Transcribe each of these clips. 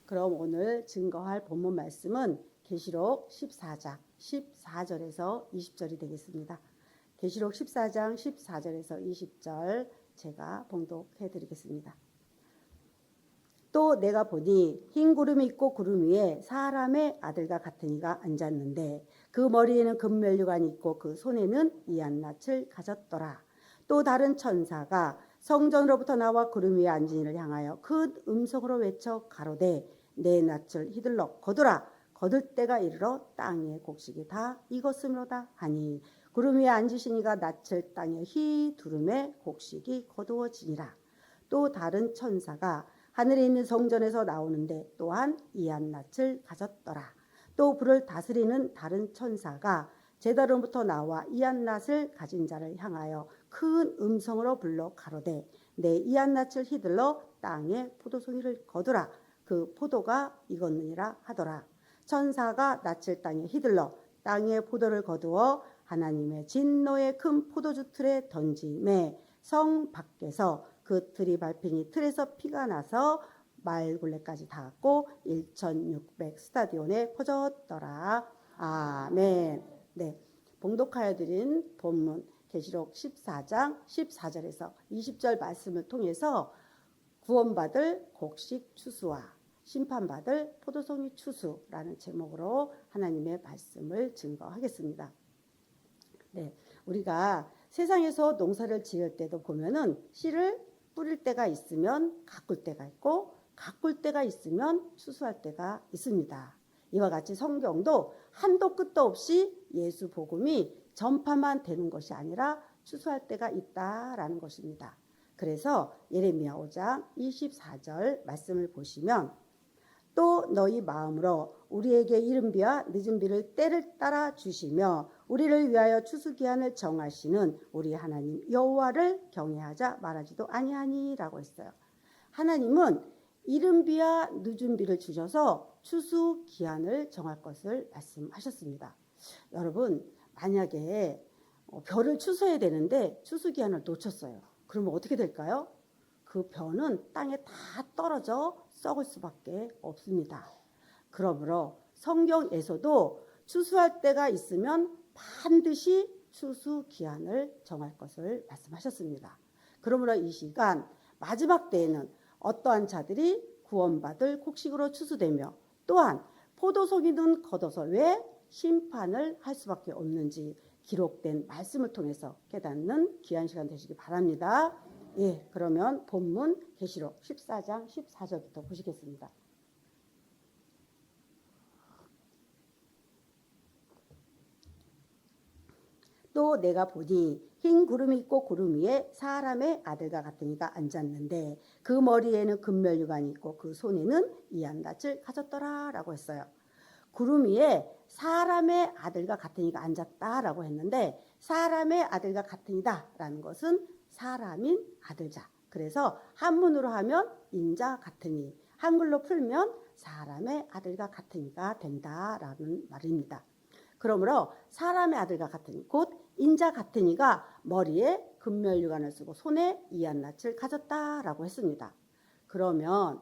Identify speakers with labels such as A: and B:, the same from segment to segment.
A: 그럼 오늘 증거할 본문 말씀은 계시록 14장 14절에서 20절이 되겠습니다. 계시록 14장 14절에서 20절 제가 봉독해 드리겠습니다. 또 내가 보니 흰 구름이 있고 구름 위에 사람의 아들과 같은 이가 앉았는데 그 머리에는 금면류관이 있고 그 손에는 이한낯을 가졌더라. 또 다른 천사가 성전으로부터 나와 구름 위에 앉은 이를 향하여 큰 음성으로 외쳐 가로되 내 낯을 휘둘러 거두라. 거둘 때가 이르러 땅의 곡식이 다 익었으므로다 하니 구름 위에 앉으신 이가 낯을 땅에 휘두르매 곡식이 거두어지니라. 또 다른 천사가 하늘에 있는 성전에서 나오는데 또한 이한낯을 가졌더라. 또 불을 다스리는 다른 천사가 제다로부터 나와 이한낯을 가진 자를 향하여 큰 음성으로 불러 가로되 내 이한낯을 휘둘러 땅에 포도송이를 거두라. 그 포도가 익었느니라 하더라. 천사가 낯을 땅에 휘둘러 땅에 포도를 거두어 하나님의 진노의 큰 포도주 틀에 던짐에 성 밖에서 그 틀이 밟히니 틀에서 피가 나서 말굴레까지 닿았고 1600 스타디온에 퍼졌더라. 아멘. 네, 봉독하여 드린 본문 계시록 14장 14절에서 20절 말씀을 통해서 구원받을 곡식 추수와 심판받을 포도송이 추수라는 제목으로 하나님의 말씀을 증거하겠습니다. 네, 우리가 세상에서 농사를 지을 때도 보면은 씨를 뿌릴 때가 있으면 가꿀 때가 있고 가꿀 때가 있으면 추수할 때가 있습니다. 이와 같이 성경도 한도 끝도 없이 예수 복음이 전파만 되는 것이 아니라 추수할 때가 있다라는 것입니다. 그래서 예레미야 5장 24절 말씀을 보시면 또 너희 마음으로 우리에게 이른 비와 늦은 비를 때를 따라 주시며 우리를 위하여 추수기한을 정하시는 우리 하나님 여호와를 경외하자 말하지도 아니하니라고 했어요. 하나님은 이른 비와 늦은 비를 주셔서 추수기한을 정할 것을 말씀하셨습니다. 여러분, 만약에 벼를 추수해야 되는데 추수기한을 놓쳤어요. 그러면 어떻게 될까요? 그 벼는 땅에 다 떨어져 썩을 수밖에 없습니다. 그러므로 성경에서도 추수할 때가 있으면 반드시 추수 기한을 정할 것을 말씀하셨습니다. 그러므로 이 시간 마지막 때에는 어떠한 자들이 구원받을 곡식으로 추수되며 또한 포도송이는 걷어서 왜 심판을 할 수밖에 없는지 기록된 말씀을 통해서 깨닫는 귀한 시간 되시기 바랍니다. 예, 그러면 본문 계시록 14장 14절부터 보시겠습니다. 또 내가 보니 흰 구름이 있고 구름 위에 사람의 아들과 같은 이가 앉았는데 그 머리에는 금면류관이 있고 그 손에는 이한낯을 가졌더라 라고 했어요. 구름 위에 사람의 아들과 같은 이가 앉았다라고 했는데 사람의 아들과 같은 이다 라는 것은 사람인 아들자. 그래서 한문으로 하면 인자 같은 이, 한글로 풀면 사람의 아들과 같은 이가 된다라는 말입니다. 그러므로 사람의 아들과 같은 이, 곧 인자 같은 이가 머리에 금면류관을 쓰고 손에 이한낯을 가졌다라고 했습니다. 그러면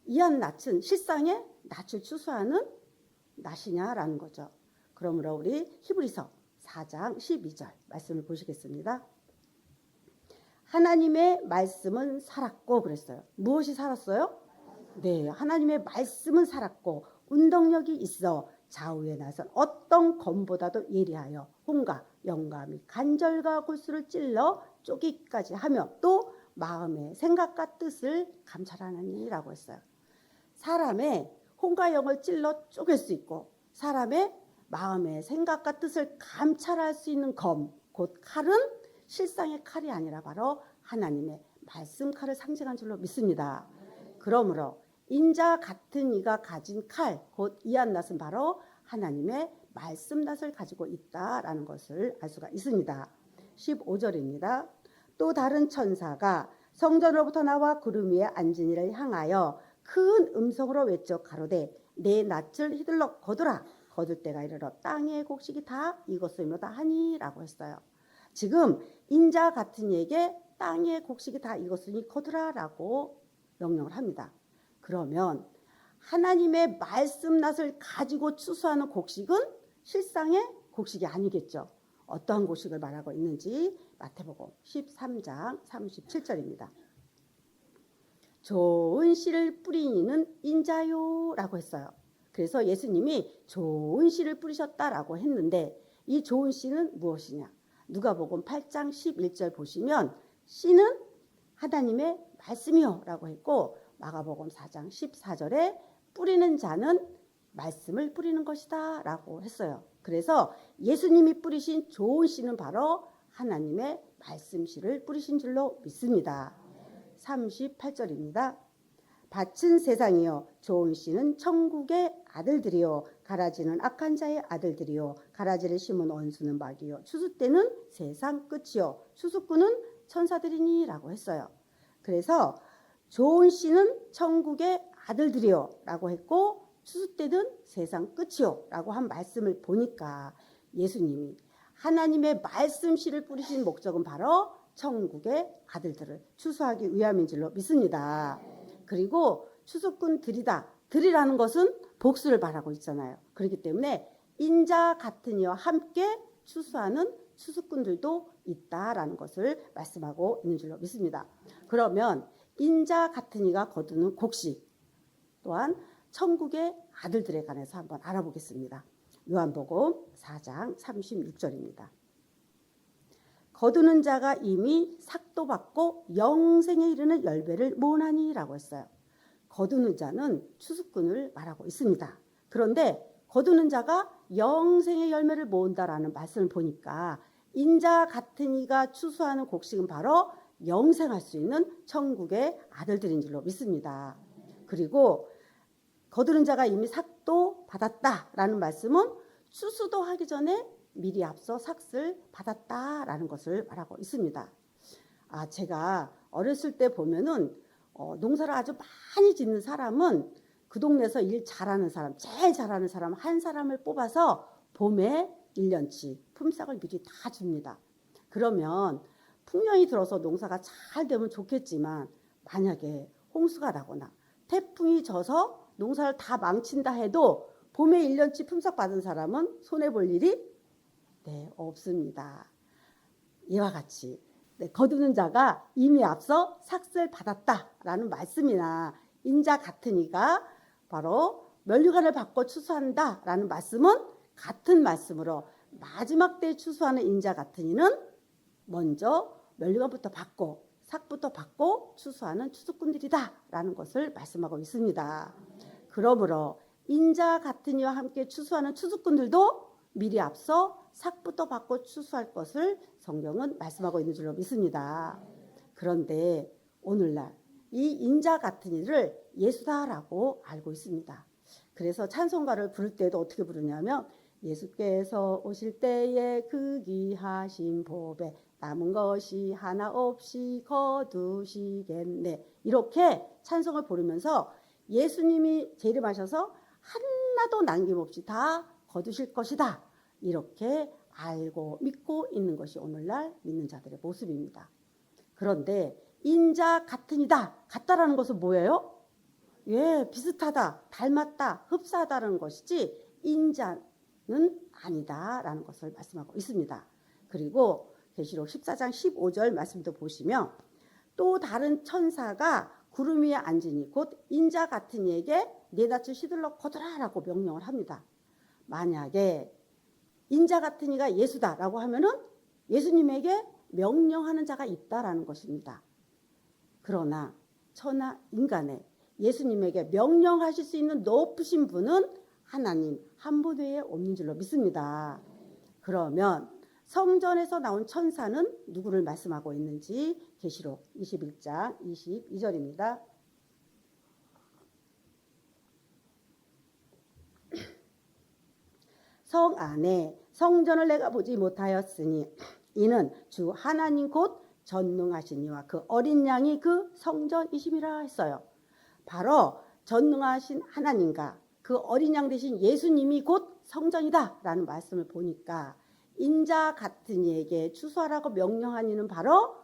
A: 이한낯은 실상의 낯을 추수하는 낯이냐라는 거죠. 그러므로 우리 히브리서 4장 12절 말씀을 보시겠습니다. 하나님의 말씀은 살았고 그랬어요. 무엇이 살았어요? 네, 하나님의 말씀은 살았고 운동력이 있어 좌우에 나선 어떤 검보다도 예리하여 혼과 영과 및 간절과 골수를 찔러 쪼기까지 하며 또 마음의 생각과 뜻을 감찰하느니라고 했어요. 사람의 혼과 영을 찔러 쪼갤 수 있고 사람의 마음의 생각과 뜻을 감찰할 수 있는 검, 곧 칼은 실상의 칼이 아니라 바로 하나님의 말씀 칼을 상징한 줄로 믿습니다. 그러므로 인자 같은 이가 가진 칼, 곧 이한낯은 바로 하나님의 말씀낯을 가지고 있다라는 것을 알 수가 있습니다. 15절입니다. 또 다른 천사가 성전으로부터 나와 구름 위에 앉은 이를 향하여 큰 음성으로 외쳐 가로되 내 낯을 휘둘러 거두라. 거둘 때가 이르러 땅의 곡식이 다 익었으므로다 하니라고 했어요. 지금 인자 같은 이에게 땅의 곡식이 다 익었으니 거두라라고 명령을 합니다. 그러면 하나님의 말씀낫을 가지고 추수하는 곡식은 실상의 곡식이 아니겠죠. 어떠한 곡식을 말하고 있는지 마태복음 13장 37절입니다. 좋은 씨를 뿌리는 인자요 라고 했어요. 그래서 예수님이 좋은 씨를 뿌리셨다라고 했는데 이 좋은 씨는 무엇이냐? 누가복음 8장 11절 보시면 씨는 하나님의 말씀이요 라고 했고, 마가복음 4장 14절에 뿌리는 자는 말씀을 뿌리는 것이다 라고 했어요. 그래서 예수님이 뿌리신 좋은 씨는 바로 하나님의 말씀 씨를 뿌리신 줄로 믿습니다. 38절입니다. 밭은 세상이요 좋은 씨는 천국의 아들들이요 가라지는 악한 자의 아들들이요 가라지를 심은 원수는 마귀요 추수 때는 세상 끝이요 추수꾼은 천사들이니 라고 했어요. 그래서 좋은 씨는 천국의 아들들이요 라고 했고 추수 때는 세상 끝이요 라고 한 말씀을 보니까 예수님이 하나님의 말씀 씨를 뿌리신 목적은 바로 천국의 아들들을 추수하기 위함인 줄로 믿습니다. 그리고 추수꾼들이다. 들이라는 것은 복수를 말하고 있잖아요. 그렇기 때문에 인자 같은 이와 함께 추수하는 추수꾼들도 있다라는 것을 말씀하고 있는 줄로 믿습니다. 그러면 인자 같은 이가 거두는 곡식 또한 천국의 아들들에 관해서 한번 알아보겠습니다. 요한복음 4장 36절입니다. 거두는 자가 이미 삭도 받고 영생에 이르는 열매를 모으나니 라고 했어요. 거두는 자는 추수꾼을 말하고 있습니다. 그런데 거두는 자가 영생의 열매를 모은다라는 말씀을 보니까 인자 같은 이가 추수하는 곡식은 바로 영생할 수 있는 천국의 아들들인 줄로 믿습니다. 그리고 거두는 자가 이미 삭도 받았다라는 말씀은 추수도 하기 전에 미리 앞서 삭을 받았다라는 것을 말하고 있습니다. 제가 어렸을 때 보면은 농사를 아주 많이 짓는 사람은 그 동네에서 일 잘하는 사람, 제일 잘하는 사람 한 사람을 뽑아서 봄에 1년치 품삯을 미리 다 줍니다. 그러면 풍년이 들어서 농사가 잘 되면 좋겠지만 만약에 홍수가 나거나 태풍이 져서 농사를 다 망친다 해도 봄에 1년치 품삯 받은 사람은 손해볼 일이 없습니다. 이와 같이 거두는 자가 이미 앞서 삭을 받았다라는 말씀이나 인자 같은 이가 바로 면류관을 받고 추수한다라는 말씀은 같은 말씀으로 마지막 때에 추수하는 인자 같은 이는 먼저 면류관부터 받고 삭부터 받고 추수하는 추수꾼들이다라는 것을 말씀하고 있습니다. 그러므로 인자 같은 이와 함께 추수하는 추수꾼들도 미리 앞서 삭부터 받고 추수할 것을 성경은 말씀하고 있는 줄로 믿습니다. 그런데 오늘날 이 인자 같은 이를 예수다라고 알고 있습니다. 그래서 찬송가를 부를 때도 어떻게 부르냐면 예수께서 오실 때에 그 귀하신 복에 남은 것이 하나 없이 거두시겠네. 이렇게 찬송을 부르면서 예수님이 재림하셔서 하나도 남김없이 다 거두실 것이다. 이렇게 알고 믿고 있는 것이 오늘날 믿는 자들의 모습입니다. 그런데 인자 같은 이다. 같다라는 것은 뭐예요? 비슷하다, 닮았다, 흡사하다는 것이지 인자는 아니다라는 것을 말씀하고 있습니다. 그리고 계시록 14장 15절 말씀도 보시면 또 다른 천사가 구름 위에 앉으니 곧 인자 같은 이에게 네 낯을 시들러 거두라라고 명령을 합니다. 만약에 인자 같은 이가 예수다라고 하면은 예수님에게 명령하는 자가 있다라는 것입니다. 그러나 천하 인간에 예수님에게 명령하실 수 있는 높으신 분은 하나님 한 분 외에 없는 줄로 믿습니다. 그러면 성전에서 나온 천사는 누구를 말씀하고 있는지 계시록 21장 22절입니다. 성 안에 성전을 내가 보지 못하였으니 이는 주 하나님 곧 전능하신 이와 그 어린 양이 그 성전이심이라 했어요. 바로 전능하신 하나님과 그 어린 양 되신 예수님이 곧 성전이다 라는 말씀을 보니까 인자 같은 이에게 추수하라고 명령한 이는 바로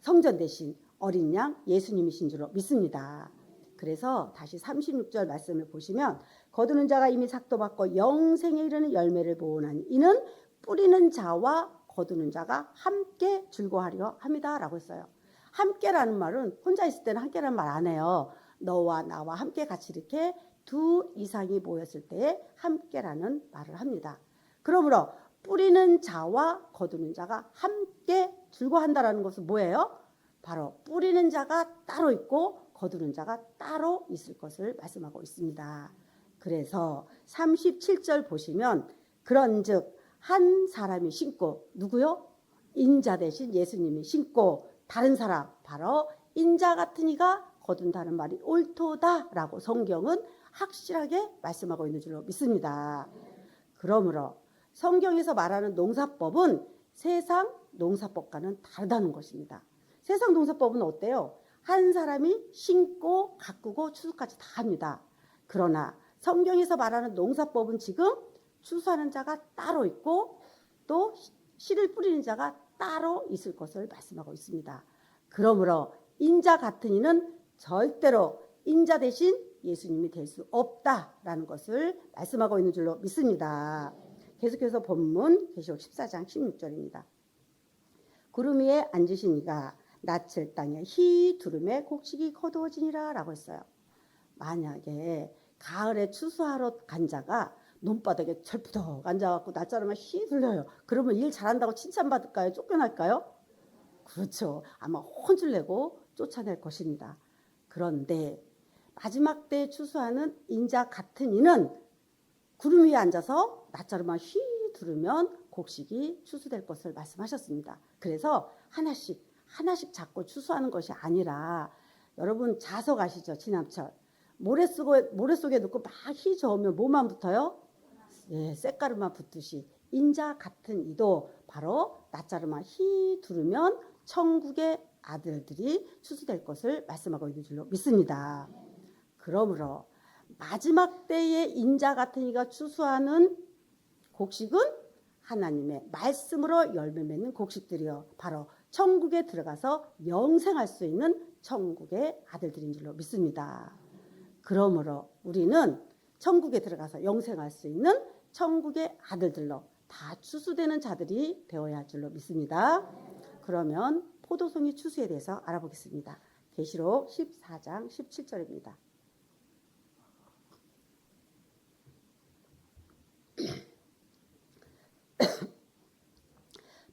A: 성전 대신 어린 양 예수님이신 줄로 믿습니다. 그래서 다시 36절 말씀을 보시면 거두는 자가 이미 삭도 받고 영생에 이르는 열매를 보오나니 이는 뿌리는 자와 거두는 자가 함께 즐거워하려 합니다라고 했어요. 함께라는 말은 혼자 있을 때는 함께라는 말 안 해요. 너와 나와 함께 같이 이렇게 두 이상이 모였을 때 함께라는 말을 합니다. 그러므로 뿌리는 자와 거두는 자가 함께 즐거워한다라는 것은 뭐예요? 바로 뿌리는 자가 따로 있고 거두는 자가 따로 있을 것을 말씀하고 있습니다. 그래서 37절 보시면 그런즉 한 사람이 심고 누구요? 인자 대신 예수님이 심고 다른 사람 바로 인자 같은 이가 거둔다는 말이 옳도다라고 성경은 확실하게 말씀하고 있는 줄로 믿습니다. 그러므로 성경에서 말하는 농사법은 세상 농사법과는 다르다는 것입니다. 세상 농사법은 어때요? 한 사람이 심고 가꾸고 추수까지 다 합니다. 그러나 성경에서 말하는 농사법은 지금 추수하는 자가 따로 있고 또 씨를 뿌리는 자가 따로 있을 것을 말씀하고 있습니다. 그러므로 인자 같은 이는 절대로 인자 대신 예수님이 될 수 없다라는 것을 말씀하고 있는 줄로 믿습니다. 계속해서 본문 계시록 14장 16절입니다. 구름 위에 앉으신 이가 낯을 땅에 희 두름에 곡식이 거두어지니라 라고 했어요. 만약에 가을에 추수하러 간 자가 논바닥에 철푸덕 앉아갖고 낮자르면 휘 들려요. 그러면 일 잘한다고 칭찬받을까요? 쫓겨날까요? 그렇죠. 아마 혼쭐 내고 쫓아낼 것입니다. 그런데 마지막 때에 추수하는 인자 같은 이는 구름 위에 앉아서 낮자르만 휘 두르면 곡식이 추수될 것을 말씀하셨습니다. 그래서 하나씩 잡고 추수하는 것이 아니라 여러분 자석 아시죠? 지남철 모래 속에 넣고 막 휘 저으면 뭐만 붙어요? 예, 쇳가루만 붙듯이 인자 같은 이도 바로 낮자르만 휘 두르면 천국의 아들들이 추수될 것을 말씀하고 있는 줄로 믿습니다. 그러므로 마지막 때에 인자 같은 이가 추수하는 곡식은 하나님의 말씀으로 열매 맺는 곡식들이요. 바로 천국에 들어가서 영생할 수 있는 천국의 아들들인 줄로 믿습니다. 그러므로 우리는 천국에 들어가서 영생할 수 있는 천국의 아들들로 다 추수되는 자들이 되어야 할 줄로 믿습니다. 그러면 포도송이 추수에 대해서 알아보겠습니다. 계시록 14장 17절입니다.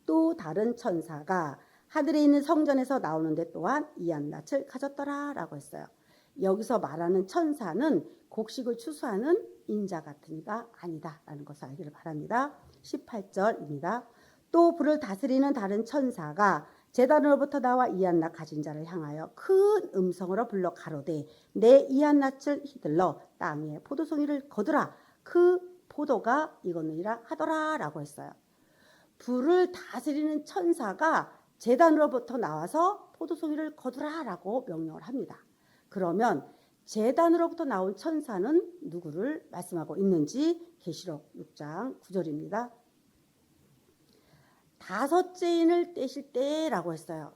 A: 또 다른 천사가 하늘에 있는 성전에서 나오는데 또한 이한낯을 가졌더라 라고 했어요. 여기서 말하는 천사는 곡식을 추수하는 인자 같은 이가 아니다 라는 것을 알기를 바랍니다. 18절입니다. 또 불을 다스리는 다른 천사가 제단으로부터 나와 이한낯 가진 자를 향하여 큰 음성으로 불러 가로되 내 이한낯을 휘둘러 땅에 포도송이를 거두라 그 포도가 익었느니라 하더라 라고 했어요. 불을 다스리는 천사가 제단으로부터 나와서 포도송이를 거두라 라고 명령을 합니다. 그러면 제단으로부터 나온 천사는 누구를 말씀하고 있는지 계시록 6장 9절입니다. 다섯째 인을 떼실 때라고 했어요.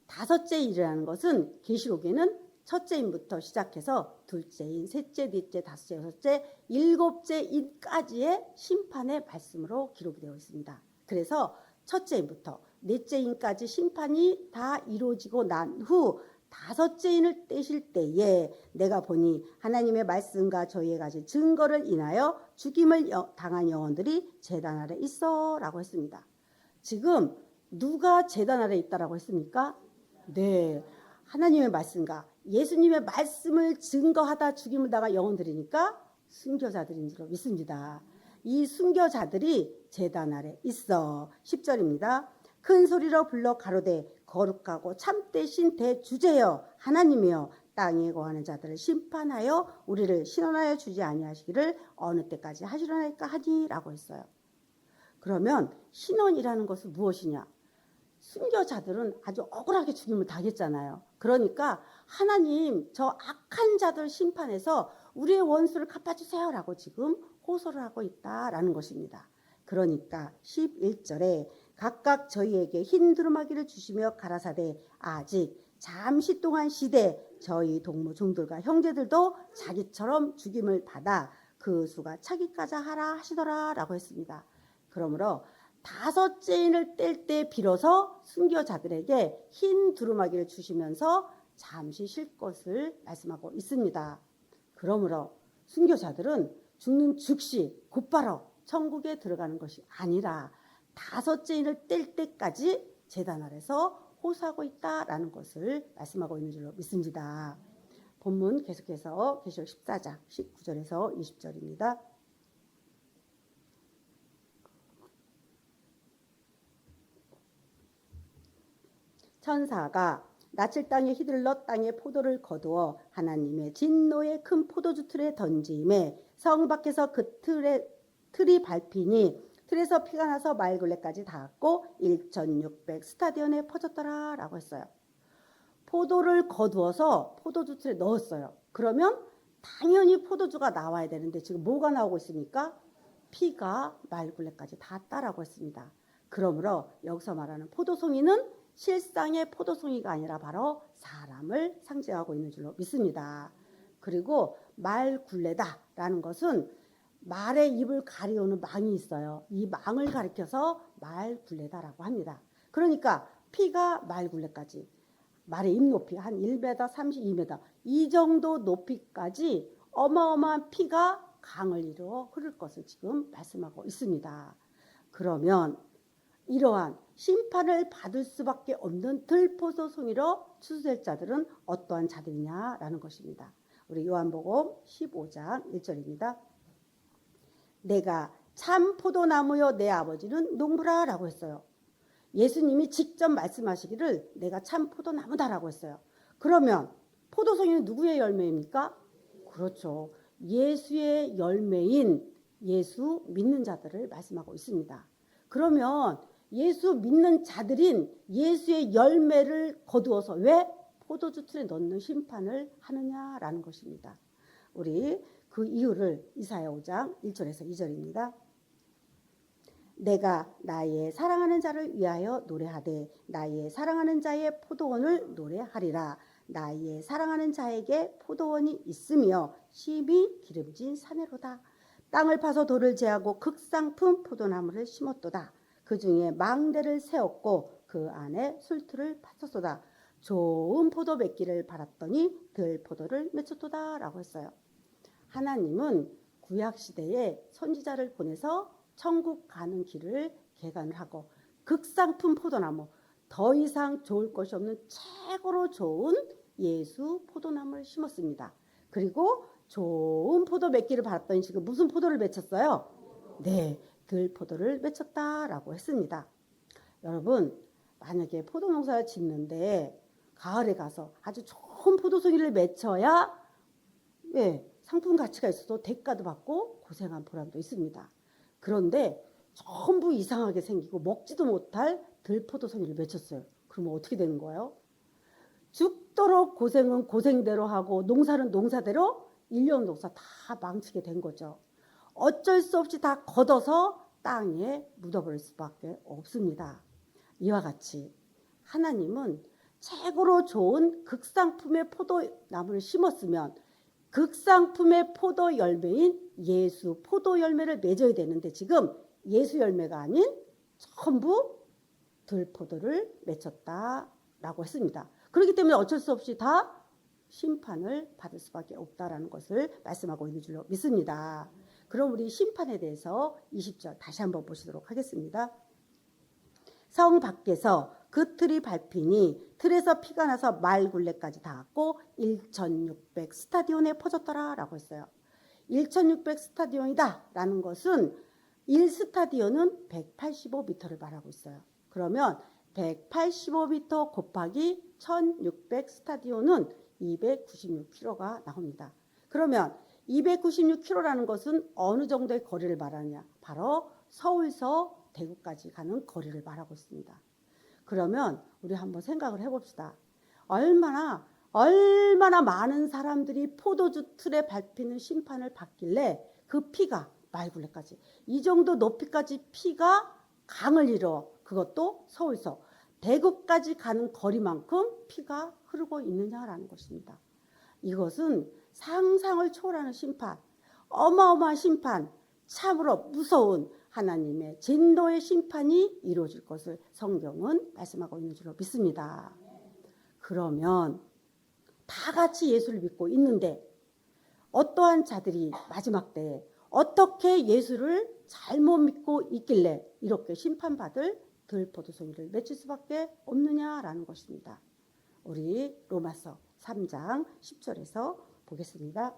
A: 다섯째 인이라는 것은 계시록에는 첫째 인부터 시작해서 둘째 인, 셋째, 넷째, 다섯째, 여섯째, 일곱째 인까지의 심판의 말씀으로 기록이 되어 있습니다. 그래서 첫째 인부터 넷째 인까지 심판이 다 이루어지고 난 후 다섯째 인을 떼실 때에 내가 보니 하나님의 말씀과 저희에 가진 증거를 인하여 죽임을 당한 영혼들이 제단 아래 있어 라고 했습니다. 지금 누가 제단 아래 있다라고 했습니까? 네, 하나님의 말씀과 예수님의 말씀을 증거하다 죽임을 당한 영혼들이니까 순교자들인 줄로 믿습니다. 이 순교자들이 제단 아래 있어. 10절입니다. 큰 소리로 불러 가로되 거룩하고 참되신 대주제여 하나님이여 땅에 거하는 자들을 심판하여 우리를 신원하여 주지 아니하시기를 어느 때까지 하시려나이까 하니라고 했어요. 그러면 신원이라는 것은 무엇이냐? 순교자들은 아주 억울하게 죽임을 당했잖아요. 그러니까 하나님 저 악한 자들 심판해서 우리의 원수를 갚아주세요 라고 지금 호소를 하고 있다라는 것입니다. 그러니까 11절에 각각 저희에게 흰 두루마기를 주시며 가라사대 아직 잠시 동안 시대 저희 동무 중들과 형제들도 자기처럼 죽임을 받아 그 수가 차기까지 하라 하시더라 라고 했습니다. 그러므로 5째인을 뗄 때 비로소 순교자들에게 흰 두루마기를 주시면서 잠시 쉴 것을 말씀하고 있습니다. 그러므로 순교자들은 죽는 즉시 곧바로 천국에 들어가는 것이 아니라 5째인을 뗄 때까지 제단 아래서 호소하고 있다라는 것을 말씀하고 있는 줄로 믿습니다. 본문 계속해서 계시록 14장 19절에서 20절입니다. 천사가 낯을 땅에 휘둘러 땅에 포도를 거두어 하나님의 진노의 큰 포도주 틀에 던지임에 성 밖에서 그 틀이 밟히니 틀에서 피가 나서 말굴레까지 닿았고 1600 스타디온에 퍼졌더라 라고 했어요. 포도를 거두어서 포도주 틀에 넣었어요. 그러면 당연히 포도주가 나와야 되는데 지금 뭐가 나오고 있습니까? 피가 말굴레까지 닿았다라고 했습니다. 그러므로 여기서 말하는 포도송이는 실상의 포도송이가 아니라 바로 사람을 상징하고 있는 줄로 믿습니다. 그리고 말굴레다라는 것은 말의 입을 가리우는 망이 있어요. 이 망을 가리켜서 말굴레다라고 합니다. 그러니까 피가 말굴레까지, 말의 입 높이 한 1m 32m 이 정도 높이까지 어마어마한 피가 강을 이루어 흐를 것을 지금 말씀하고 있습니다. 그러면 이러한 심판을 받을 수밖에 없는 들포도송이로 추수될 자들은 어떠한 자들이냐라는 것입니다. 우리 요한복음 15장 1절입니다. 내가 참 포도나무요 내 아버지는 농부라 라고 했어요. 예수님이 직접 말씀하시기를 내가 참 포도나무다라고 했어요. 그러면 포도송이는 누구의 열매입니까? 그렇죠. 예수의 열매인 예수 믿는 자들을 말씀하고 있습니다. 그러면 예수 믿는 자들인 예수의 열매를 거두어서 왜 포도주 틀에 넣는 심판을 하느냐라는 것입니다. 우리 그 이유를 이사야 5장 1절에서 2절입니다. 내가 나의 사랑하는 자를 위하여 노래하되 나의 사랑하는 자의 포도원을 노래하리라. 나의 사랑하는 자에게 포도원이 있으며 심히 기름진 사내로다. 땅을 파서 돌을 제하고 극상품 포도나무를 심었도다. 그 중에 망대를 세웠고 그 안에 술틀을 팠었도다. 좋은 포도 맺기를 바랐더니 들포도를 맺혔도다 라고 했어요. 하나님은 구약시대에 선지자를 보내서 천국 가는 길을 개간을 하고 극상품 포도나무, 더 이상 좋을 것이 없는 최고로 좋은 예수 포도나무를 심었습니다. 그리고 좋은 포도 맺기를 바랐더니 지금 무슨 포도를 맺혔어요? 네, 들포도를 맺혔다라고 했습니다. 여러분, 만약에 포도 농사를 짓는데 가을에 가서 아주 좋은 포도송이를 맺혀야 상품 가치가 있어서 대가도 받고 고생한 보람도 있습니다. 그런데 전부 이상하게 생기고 먹지도 못할 들포도송이를 맺혔어요. 그러면 어떻게 되는 거예요? 죽도록 고생은 고생대로 하고 농사는 농사대로 1년 농사 다 망치게 된 거죠. 어쩔 수 없이 다 걷어서 땅에 묻어버릴 수밖에 없습니다. 이와 같이 하나님은 최고로 좋은 극상품의 포도나무를 심었으면 극상품의 포도 열매인 예수 포도 열매를 맺어야 되는데 지금 예수 열매가 아닌 전부 들포도를 맺혔다라고 했습니다. 그렇기 때문에 어쩔 수 없이 다 심판을 받을 수밖에 없다라는 것을 말씀하고 있는 줄로 믿습니다. 그럼 우리 심판에 대해서 20절 다시 한번 보시도록 하겠습니다. 성 밖에서 그 틀이 밟히니 틀에서 피가 나서 말굴레까지 닿았고 1600 스타디온에 퍼졌더라 라고 했어요. 1600 스타디온이다 라는 것은 1스타디온은 185m를 말하고 있어요. 그러면 185m 곱하기 1600 스타디온은 296km가 나옵니다. 그러면 296km라는 것은 어느 정도의 거리를 말하느냐? 바로 서울서 대구까지 가는 거리를 말하고 있습니다. 그러면 우리 한번 생각을 해봅시다. 얼마나 많은 사람들이 포도주 틀에 밟히는 심판을 받길래 그 피가 말굴레까지 이 정도 높이까지 피가 강을 이루어 그것도 서울서 대구까지 가는 거리만큼 피가 흐르고 있느냐라는 것입니다. 이것은 상상을 초월하는 심판, 어마어마한 심판, 참으로 무서운 하나님의 진노의 심판이 이루어질 것을 성경은 말씀하고 있는 줄로 믿습니다. 그러면 다 같이 예수를 믿고 있는데 어떠한 자들이 마지막 때에 어떻게 예수를 잘못 믿고 있길래 이렇게 심판받을 들포도송이를 맺을 수밖에 없느냐라는 것입니다. 우리 로마서 3장 10절에서 보겠습니다.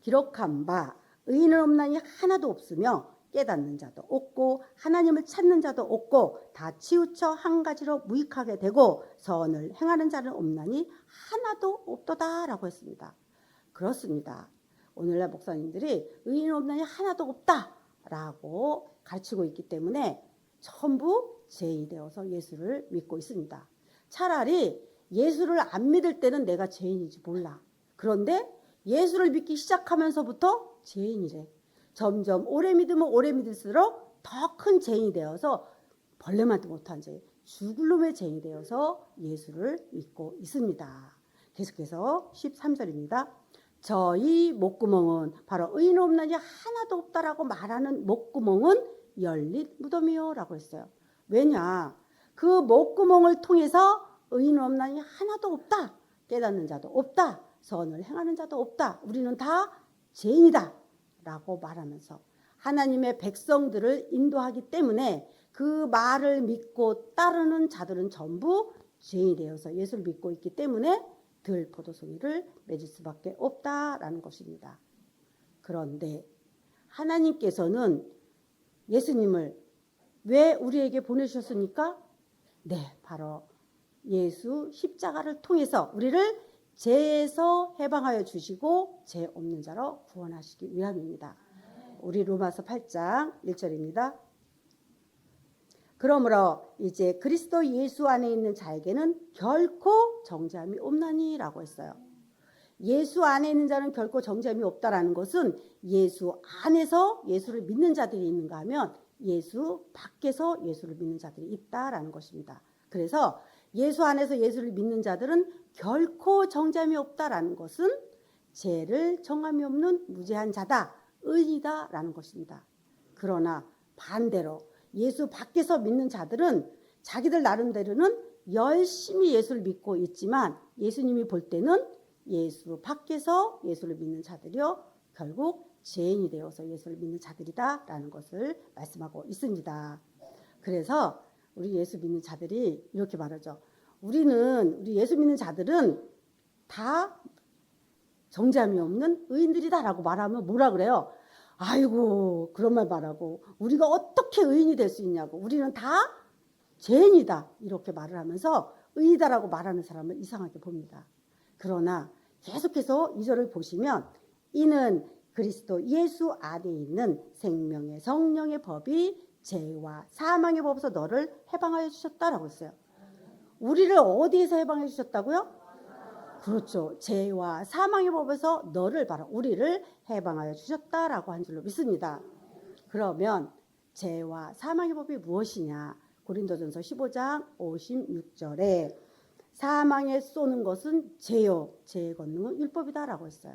A: 기록한 바 의인은 없나니 하나도 없으며 깨닫는 자도 없고 하나님을 찾는 자도 없고 다 치우쳐 한 가지로 무익하게 되고 선을 행하는 자는 없나니 하나도 없도다라고 했습니다. 그렇습니다. 오늘날 목사님들이 의인은 없나니 하나도 없다라고 가르치고 있기 때문에 전부 죄인이 되어서 예수를 믿고 있습니다. 차라리 예수를 안 믿을 때는 내가 죄인인지 몰라. 그런데 예수를 믿기 시작하면서부터 죄인이래. 점점 오래 믿으면 오래 믿을수록 더 큰 죄인이 되어서 벌레만도 못한 죄, 죽을 놈의 죄인이 되어서 예수를 믿고 있습니다. 계속해서 13절입니다. 저희 목구멍은 바로 의인 없나니 하나도 없다라고 말하는 목구멍은 열린 무덤이요 라고 했어요. 왜냐? 그 목구멍을 통해서 의인 없나니 하나도 없다. 깨닫는 자도 없다. 선을 행하는 자도 없다. 우리는 다 죄인이다 라고 말하면서 하나님의 백성들을 인도하기 때문에 그 말을 믿고 따르는 자들은 전부 죄인이 되어서 예수를 믿고 있기 때문에 들포도송이를 맺을 수밖에 없다라는 것입니다. 그런데 하나님께서는 예수님을 왜 우리에게 보내주셨습니까? 네, 바로 예수 십자가를 통해서 우리를 죄에서 해방하여 주시고 죄 없는 자로 구원하시기 위함입니다. 우리 로마서 8장 1절입니다. 그러므로 이제 그리스도 예수 안에 있는 자에게는 결코 정죄함이 없나니 라고 했어요. 예수 안에 있는 자는 결코 정죄함이 없다라는 것은 예수 안에서 예수를 믿는 자들이 있는가 하면 예수 밖에서 예수를 믿는 자들이 있다라는 것입니다. 그래서 예수 안에서 예수를 믿는 자들은 결코 정죄함이 없다라는 것은 죄를 정함이 없는 무죄한 자다, 의인이다라는 것입니다. 그러나 반대로 예수 밖에서 믿는 자들은 자기들 나름대로는 열심히 예수를 믿고 있지만 예수님이 볼 때는 예수 밖에서 예수를 믿는 자들이요 결국 죄인이 되어서 예수를 믿는 자들이다라는 것을 말씀하고 있습니다. 그래서 우리 예수 믿는 자들이 이렇게 말하죠. 우리 예수 믿는 자들은 다 정죄함이 없는 의인들이다라고 말하면 뭐라 그래요? 아이고 그런 말 말하고 우리가 어떻게 의인이 될 수 있냐고 우리는 다 죄인이다 이렇게 말을 하면서 의이다라고 말하는 사람을 이상하게 봅니다. 그러나 계속해서 2절을 보시면 이는 그리스도 예수 안에 있는 생명의 성령의 법이 죄와 사망의 법에서 너를 해방하여 주셨다라고 했어요. 우리를 어디에서 해방해 주셨다고요? 그렇죠. 죄와 사망의 법에서 너를 바로 우리를 해방하여 주셨다라고 한 줄로 믿습니다. 그러면 죄와 사망의 법이 무엇이냐? 고린도전서 15장 56절에 사망에 쏘는 것은 죄요 죄의 권능은 율법이다라고 했어요.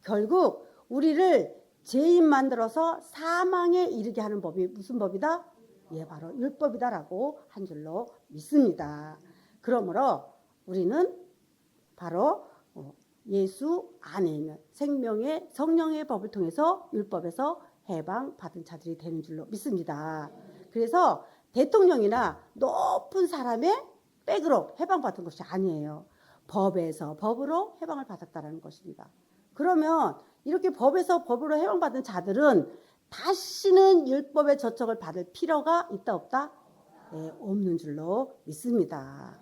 A: 결국 우리를 죄인 만들어서 사망에 이르게 하는 법이 무슨 법이다? 예, 바로 율법이다라고 한 줄로 믿습니다. 그러므로 우리는 바로 예수 안에 있는 생명의 성령의 법을 통해서 율법에서 해방받은 자들이 되는 줄로 믿습니다. 그래서 대통령이나 높은 사람의 백으로 해방받은 것이 아니에요. 법에서 법으로 해방을 받았다는 것입니다. 그러면 이렇게 법에서 법으로 해방받은 자들은 다시는 율법의 저촉을 받을 필요가 있다 없다? 네, 없는 줄로 믿습니다.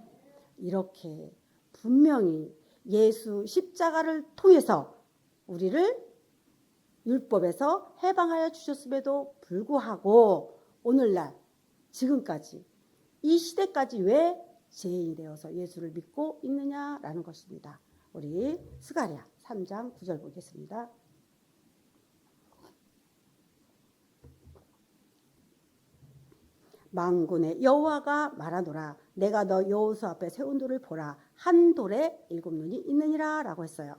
A: 이렇게 분명히 예수 십자가를 통해서 우리를 율법에서 해방하여 주셨음에도 불구하고 오늘날 지금까지 이 시대까지 왜 죄인이 되어서 예수를 믿고 있느냐라는 것입니다. 우리 스가랴 3장 9절 보겠습니다. 만군의 여호와가 말하노라. 내가 너 여호수 앞에 세운 돌을 보라. 한 돌에 7눈이 있느니라 라고 했어요.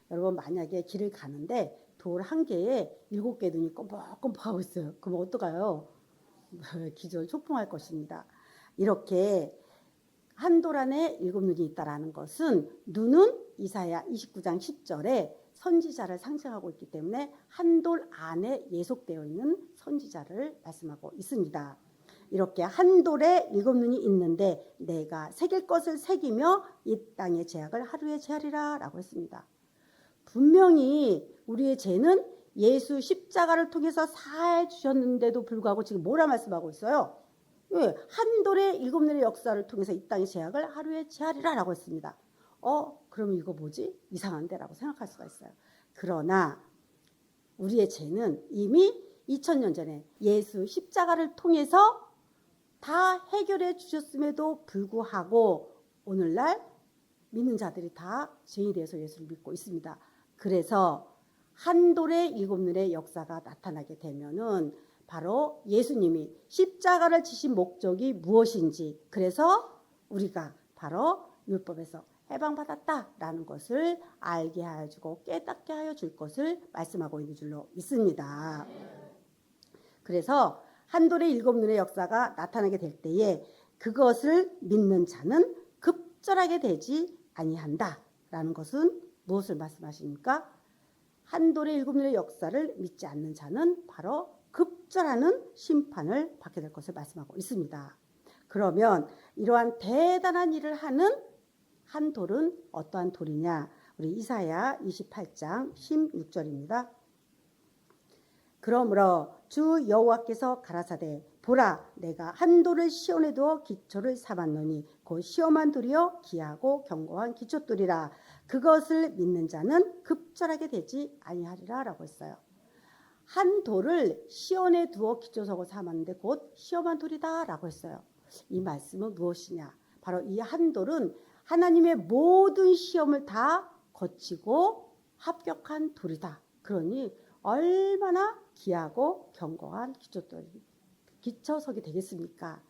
A: 여러분 만약에 길을 가는데 돌 한 개에 7개 눈이 껌뻑껌뻑하고 있어요. 그럼 어떡해요? 기절 초풍할 것입니다. 이렇게 한 돌 안에 7눈이 있다라는 것은 눈은 이사야 29장 10절에 선지자를 상징하고 있기 때문에 한 돌 안에 예속되어 있는 선지자를 말씀하고 있습니다. 이렇게 한 돌에 7눈이 있는데 내가 새길 것을 새기며 이 땅의 죄악을 하루에 제하리라 라고 했습니다. 분명히 우리의 죄는 예수 십자가를 통해서 사해 주셨는데도 불구하고 지금 뭐라 말씀하고 있어요? 왜? 한 돌에 7눈의 역사를 통해서 이 땅의 죄악을 하루에 제하리라 라고 했습니다. 그럼 이거 뭐지? 이상한데 라고 생각할 수가 있어요. 그러나 우리의 죄는 이미 2000년 전에 예수 십자가를 통해서 다 해결해 주셨음에도 불구하고 오늘날 믿는 자들이 다 죄인이 되어서 예수를 믿고 있습니다. 그래서 한 돌에 7눈의 역사가 나타나게 되면은 바로 예수님이 십자가를 지신 목적이 무엇인지, 그래서 우리가 바로 율법에서 해방받았다라는 것을 알게 하여 주고 깨닫게 하여 줄 것을 말씀하고 있는 줄로 믿습니다. 그래서 한 돌에 7눈의 역사가 나타나게 될 때에 그것을 믿는 자는 급절하게 되지 아니한다라는 것은 무엇을 말씀하십니까? 한 돌에 7눈의 역사를 믿지 않는 자는 바로 급절하는 심판을 받게 될 것을 말씀하고 있습니다. 그러면 이러한 대단한 일을 하는 한 돌은 어떠한 돌이냐? 우리 이사야 28장 16절입니다. 그러므로 주 여호와께서 가라사대 보라 내가 한 돌을 시온에 두어 기초를 삼았노니 곧 시험한 돌이요 기하고 견고한 기초돌이라 그것을 믿는 자는 급절하게 되지 아니하리라 라고 했어요. 한 돌을 시온에 두어 기초석을 삼았는데 곧 시험한 돌이다 라고 했어요. 이 말씀은 무엇이냐? 바로 이 한 돌은 하나님의 모든 시험을 다 거치고 합격한 돌이다. 그러니 얼마나 귀하고 견고한 기초석이 되겠습니까?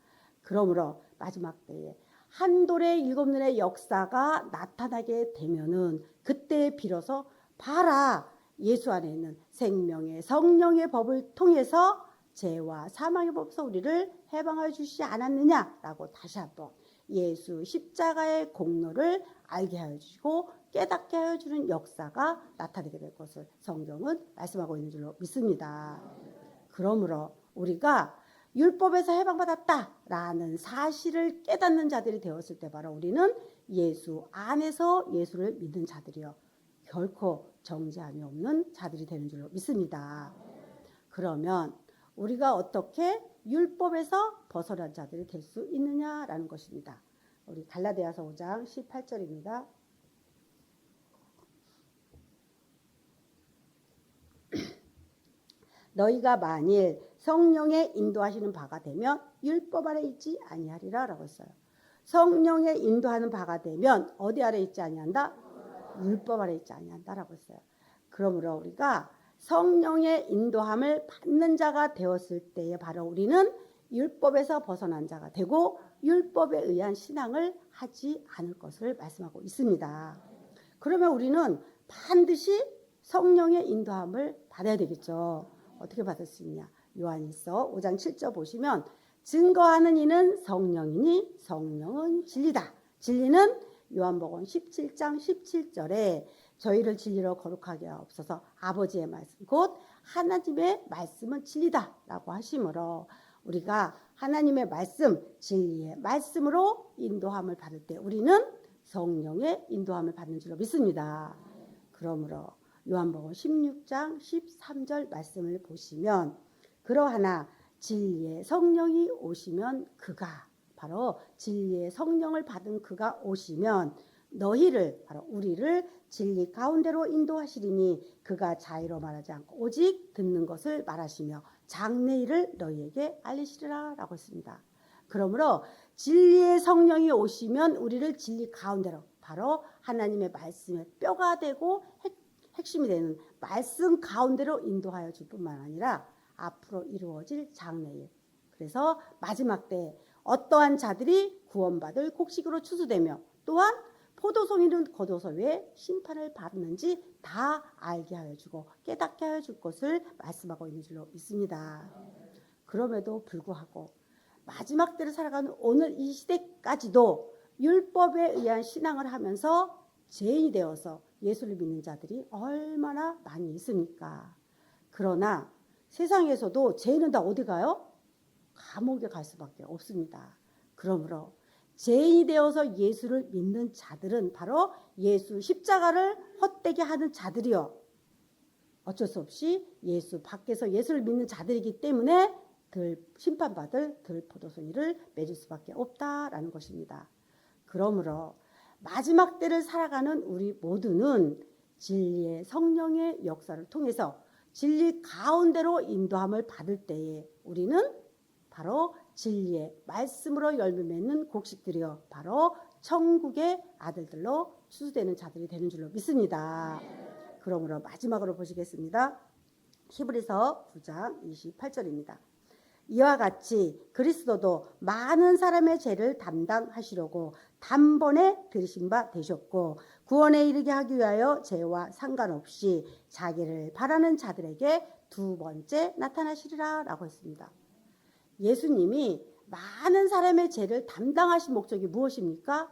A: 그러므로 마지막 때에 한 돌의 7눈의 역사가 나타나게 되면은 그때 비로소 봐라 예수 안에 있는 생명의 성령의 법을 통해서 죄와 사망의 법에서 우리를 해방하여 주시지 않았느냐라고 다시 한번 예수 십자가의 공로를 알게 하여 주시고 깨닫게 하여 주는 역사가 나타나게 될 것을 성경은 말씀하고 있는 줄로 믿습니다. 그러므로 우리가 율법에서 해방받았다라는 사실을 깨닫는 자들이 되었을 때 바로 우리는 예수 안에서 예수를 믿는 자들이요 결코 정죄함이 없는 자들이 되는 줄로 믿습니다. 그러면 우리가 어떻게 율법에서 벗어난 자들이 될 수 있느냐라는 것입니다. 우리 갈라디아서 5장 18절입니다. 너희가 만일 성령의 인도하시는 바가 되면 율법 아래 있지 아니하리라 라고 했어요. 성령의 인도하는 바가 되면 어디 아래 있지 아니한다? 율법 아래 있지 아니한다 라고 했어요. 그러므로 우리가 성령의 인도함을 받는 자가 되었을 때에 바로 우리는 율법에서 벗어난 자가 되고 율법에 의한 신앙을 하지 않을 것을 말씀하고 있습니다. 그러면 우리는 반드시 성령의 인도함을 받아야 되겠죠. 어떻게 받을 수 있냐? 요한일서 5장 7절 보시면 증거하는 이는 성령이니 성령은 진리다. 진리는 요한복음 17장 17절에 저희를 진리로 거룩하게 하옵소서 아버지의 말씀 곧 하나님의 말씀은 진리다 라고 하시므로 우리가 하나님의 말씀 진리의 말씀으로 인도함을 받을 때 우리는 성령의 인도함을 받는 줄로 믿습니다. 그러므로 요한복음 16장 13절 말씀을 보시면 그러하나 진리의 성령이 오시면 그가 바로 진리의 성령을 받은 그가 오시면 너희를 바로 우리를 진리 가운데로 인도하시리니 그가 자의로 말하지 않고 오직 듣는 것을 말하시며 장래일을 너희에게 알리시리라 라고 했습니다. 그러므로 진리의 성령이 오시면 우리를 진리 가운데로 바로 하나님의 말씀의 뼈가 되고 핵심이 되는 말씀 가운데로 인도하여 줄 뿐만 아니라 앞으로 이루어질 장래일 그래서 마지막 때에 어떠한 자들이 구원받을 곡식으로 추수되며 또한 포도송이는 겉옷을 위해 심판을 받는지 다 알게 하여 주고 깨닫게 하여 줄 것을 말씀하고 있는 줄로 믿습니다. 그럼에도 불구하고 마지막 때를 살아가는 오늘 이 시대까지도 율법에 의한 신앙을 하면서 죄인이 되어서 예수를 믿는 자들이 얼마나 많이 있습니까? 그러나 세상에서도 죄인은 다 어디 가요? 감옥에 갈 수밖에 없습니다. 그러므로 죄인이 되어서 예수를 믿는 자들은 바로 예수 십자가를 헛되게 하는 자들이요. 어쩔 수 없이 예수 밖에서 예수를 믿는 자들이기 때문에 심판받을 들포도송이를 맺을 수밖에 없다라는 것입니다. 그러므로 마지막 때를 살아가는 우리 모두는 진리의 성령의 역사를 통해서 진리 가운데로 인도함을 받을 때에 우리는 바로 진리의 말씀으로 열매 맺는 곡식들이요 바로 천국의 아들들로 추수되는 자들이 되는 줄로 믿습니다. 그러므로 마지막으로 보시겠습니다. 히브리서 9장 28절입니다. 이와 같이 그리스도도 많은 사람의 죄를 담당하시려고 단번에 들으신 바 되셨고 구원에 이르게 하기 위하여 죄와 상관없이 자기를 바라는 자들에게 두 번째 나타나시리라 라고 했습니다. 예수님이 많은 사람의 죄를 담당하신 목적이 무엇입니까?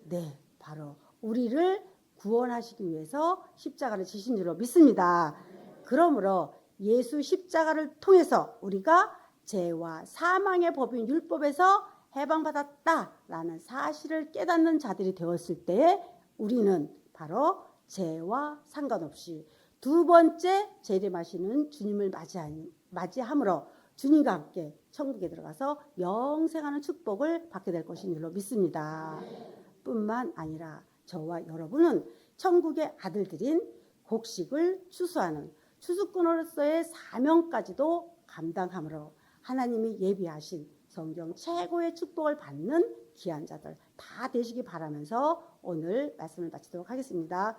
A: 네, 바로 우리를 구원하시기 위해서 십자가를 지신 줄로 믿습니다. 그러므로 예수 십자가를 통해서 우리가 죄와 사망의 법인 율법에서 해방받았다라는 사실을 깨닫는 자들이 되었을 때에 우리는 바로 죄와 상관없이 두 번째 재림하시는 주님을 맞이함으로 주님과 함께 천국에 들어가서 영생하는 축복을 받게 될 것인 줄로 믿습니다. 뿐만 아니라 저와 여러분은 천국의 아들들인 곡식을 추수하는 추수꾼으로서의 사명까지도 감당함으로 하나님이 예비하신 성경 최고의 축복을 받는 귀한 자들 다 되시기 바라면서 오늘 말씀을 마치도록 하겠습니다.